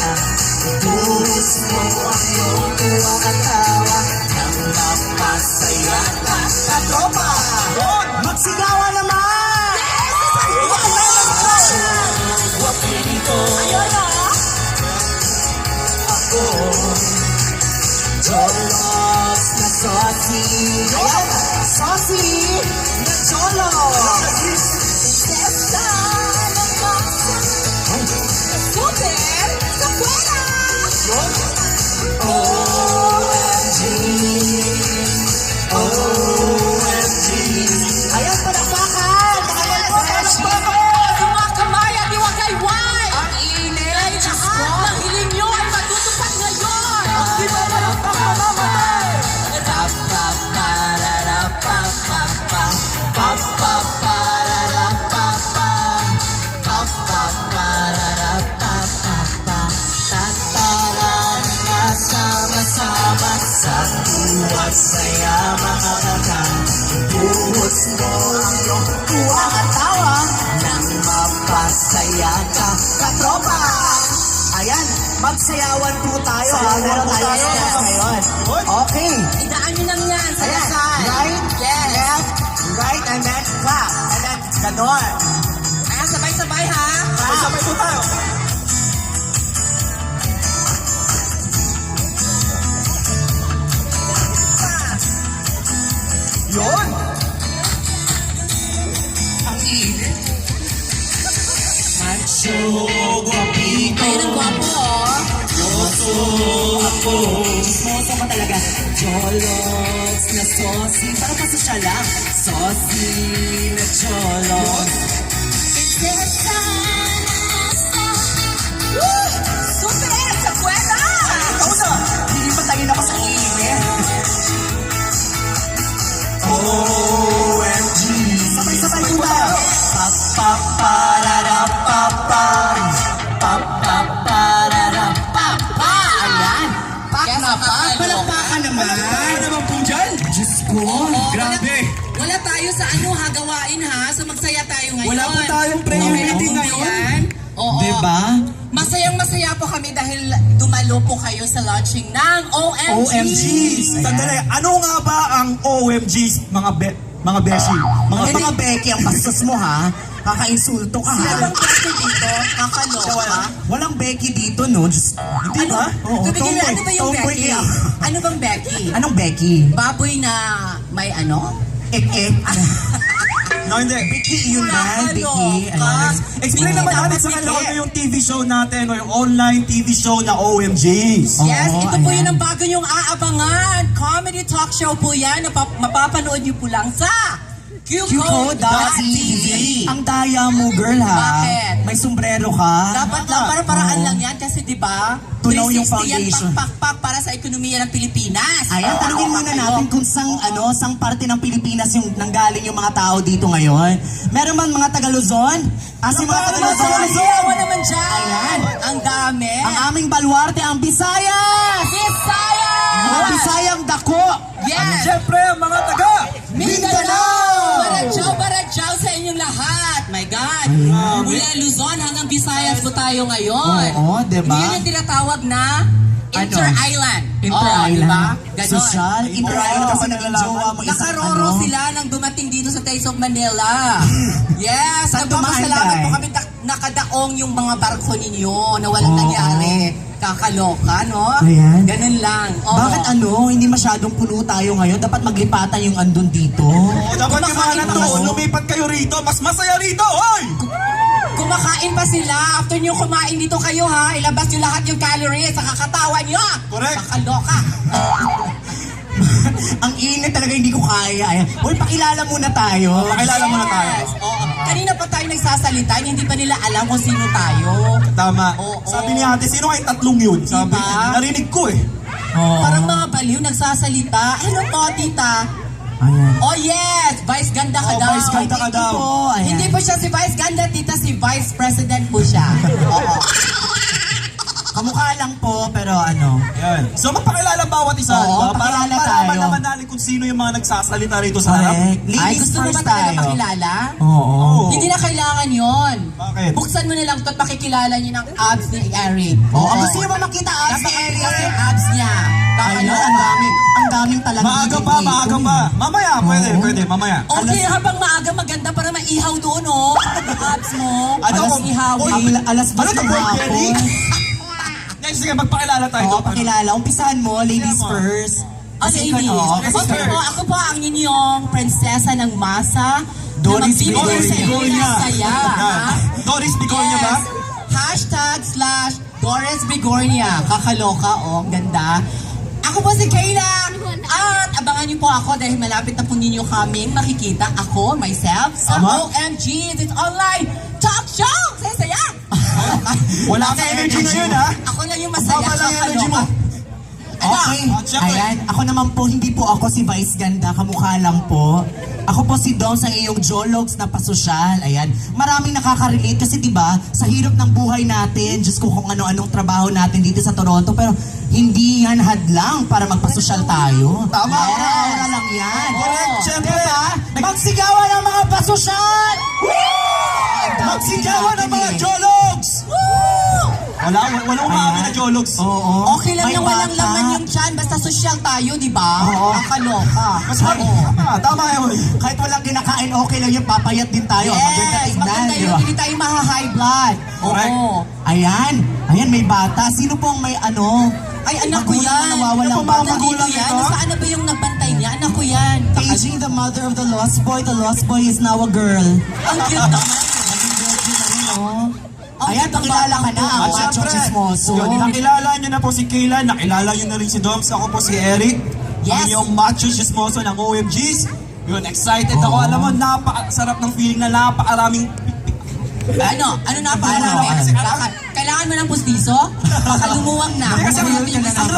ka. Ibuhos mo ang iyong tuwa at tawa nang mapasaya ka, katropa. Magsigawan naman! Guwapito ako, Jolos na Sosi. Ayan, Sosi na Jolos. Prinsesa ng masa, super sa kwela. OMG, OMG. Ayan, palakpakan! Palakpakan! Mga kamay at iwagayway! Ang init! Diyos ko! Lahat ng hiling nyo ay matutupad ngayon! Di ba palakpakan mamamatay? Rapapapararapapapa, papapararapapa, papapararapapapa, tataran na sama-sama sa tuwa't saya mga kakan. Buhos mo ang iyong tuwa at tawa nang mapasaya ka, katropa. Ayan, magsayawan po tayo. Meron tayo ngayon. Okay. Idaan nyo lang yan sa Ayan, dasal. right, Yes. left, right, and then clap. And then ganon. Ayan, sabay-sabay ha. Sabay po tayo. Yun! Ang init. Macho, guwapito. Ayun ang gwapo oh. Yoso ako. Chismoso ka talaga. Cholos na sosi. Para pa sa lang. Sosi na cholos. Prinsesa ng masa. Super sa kwela! Ikaw na! Hindi pa tayo nakas ang init. OMG! Sabay-sabay po tayo. Papapararapapa. Papapararapapa. Ayan. Pak Yes, na pak. Palakpakan naman. Palakpakan naman po dyan. Diyos ko. Grabe. Wala tayo sa hagawain ha. So magsaya tayo ngayon. Wala po tayong priority Okay, ngayon. yan? Oo. Diba? Masayang-masaya po kami dahil dumalo po kayo sa launching ng OMG. OMGs. Sandali, ano nga ba ang OMGs, mga beshi? Mga Becky, ang bastos mo ha. Kaka-insulto ka Sino ha. bang pwede dito? Kakaloka? Walang Becky dito no. Just, hindi ba? Oo, Tubigin na, ano ba yung tomboy Becky? kaya. Ano bang Becky? Anong Becky? Baboy na may ano? Ek-ek. No, hindi. Becky yun na, Becky. Nakaloka. Explain naman Hindi natin dapat sa kanila Becky. ano yung TV show natin o yung online TV show na OMGs. Yes, Oo, ito po ayan. yun ang bago niyong aabangan. Comedy talk show po yan. Mapapanood niyo po lang sa QCode.tv. Ang daya mo, girl ha. Bakit? May sombrero ka. Dapat lang, para-paraan Oo. lang yan kasi di ba? Tunaw yung 360 yan, foundation. pakpak para sa ekonomiya ng Pilipinas. Ayan, tanungin muna natin kung sang parte ng Pilipinas yung nanggaling yung mga tao dito ngayon. Meron man mga Taga-Luzon? Asi mga Taga-Luzon? Yawa naman dyan. Ayan. Ang dami. Ang aming baluarte, ang Visayas! Bisaya! Mga Bisayang dako! Yes! Siyempre, mga taga! Mindanao! Baradyaw sa inyong lahat. My God. Mula Luzon hanggang Visayas po tayo ngayon. Oo, diba? Yun yung tinatawag na Inter-Island. Inter-island. Diba? Ganon. Social, inter-island kasi naging jowa mo isang Nakaroro sila nang dumating dito sa Taste of Manila. Yes, Saan dumaan, nagpapasalamat Day? po kami nakadaong yung mga barko ninyo na walang nangyari. Kakaloka, no? Ayan. Ganun lang. Oo. Bakit hindi masyadong puno tayo ngayon? Dapat maglipatan yung andun dito. O, dapat yung mga Kumakain nandoon, ba? lumipat kayo rito. Mas masaya rito, oy! Kumakain pa sila. After nyo kumain dito kayo ha, ilabas nyo lahat yung calories sa kakatawa nyo. Correct. Kakaloka. Ang init talaga, hindi ko kaya. Ayan. Hoy, pakilala muna tayo. Pakilala muna tayo. Yes. Oo. Kanina pa tayo nagsasalita, hindi pa nila alam kung sino tayo. Tama. Oo. Sabi ni ate, sino kayong tatlong yun? Sabi, Diba? narinig ko eh. Oo. Parang mga baliw nagsasalita. Hello po, tita. Ayan. Oh yes, Vice Ganda ka Oh, daw. Vice Ganda ka daw. Po, ayan. Hindi po siya si Vice Ganda, tita, si Vice President po siya. Oo. Kamukha lang po, pero ano. Yan. So magpakilala bawat isa, Oo, di ba? Para pakilala malaman tayo. naman natin kung sino yung mga nagsasalita rito sa harap. Correct. Ay, Ladies gusto mo ba first talaga tayo. makilala? Oo. Oo. Hindi na kailangan yon. Bakit? Buksan mo na lang to at makikilala niyo ng abs ni Eric. Oo, gusto niyo ba makita abs ni Napakatigas Eric? yung abs niya. Ayun, Kakalo. ang daming talaga. Maaga pa, maaga pa. Mamaya, pwede, mamaya. Okay, habang maaga maganda para maihaw doon, oh. Yung abs mo. Ano Alas kung- ihawin. Alas Ano 2 to, ng Boy hapon. Kelly? Next, sige, magpakilala tayo. Oo, pakilala. Umpisahan mo, ladies Sige mo. first. Okay, Kasi ladies. ano, Kasi Okay po, ako po ang inyong prinsesa ng masa. Doris na magbibigay sa inyo Bigonya. ng saya. ha? Doris Bigonya ba? Yes. #Doris Bigornia. Kakaloka, oh, ang ganda. Ako po si Kayla. At abangan niyo po ako dahil malapit na po ninyo kaming makikita ako, myself, sa Tama. OMG. It's online talk show. Saya-saya. Wala ka energy na yun, ha? Ako lang yung masaya. Baba lang yung energy mo. kakaloka. Okay. Siyempre. Ayan. Ako naman po, hindi po ako si Vice Ganda. Kamukha lang po. Ako po si Dom sa iyong Jologs na pasosyal. Ayan. Maraming nakaka-relate kasi 'di ba sa hirap ng buhay natin, Diyos ko kung ano-anong trabaho natin dito sa Toronto, pero hindi yan hadlang para magpasosyal tayo. Tama. Aura lang yan. Correct. Siyempre. Diba? Magsigawan ng mga pasosyal! Magsigawan ng mga Jologs! Walang umamin na Jologs. Oo. Okay lang May na walang bata. laman yung chan, basta sosyal tayo, di ba? Oo. Kakaloka. Tama yun. Kahit walang kinakain, okay lang yung papayat din tayo. Maganda Yes, tignan, maganda di yun. ba? Hindi tayo maha-high blood. Correct. Oo. Ayan. Ayan, may bata. Sino pong may ano? Ay, anak ko Magulang yan. na nawawalang Ano po, bata. mga magulang Dito yan. ito? Nasaan na ba yung nagbantay niya? Anak ko yan. Paging the mother of the lost boy. The lost boy is now a girl. Ang cute naman. Ayan, pakilala ka na. Ang At macho syempre, chismoso. yun, nakilala nyo na po si Kayla, nakilala nyo na rin si Doms, ako po si Eric. Yes. Ang yung macho chismoso ng OMGs. Yun, excited ako. Oo. Alam mo, napakasarap ng feeling na napakaraming Ano na pa? Ano? Kailangan mo ng pustiso? Baka lumuwang na. Kasi Huwag natin yung ang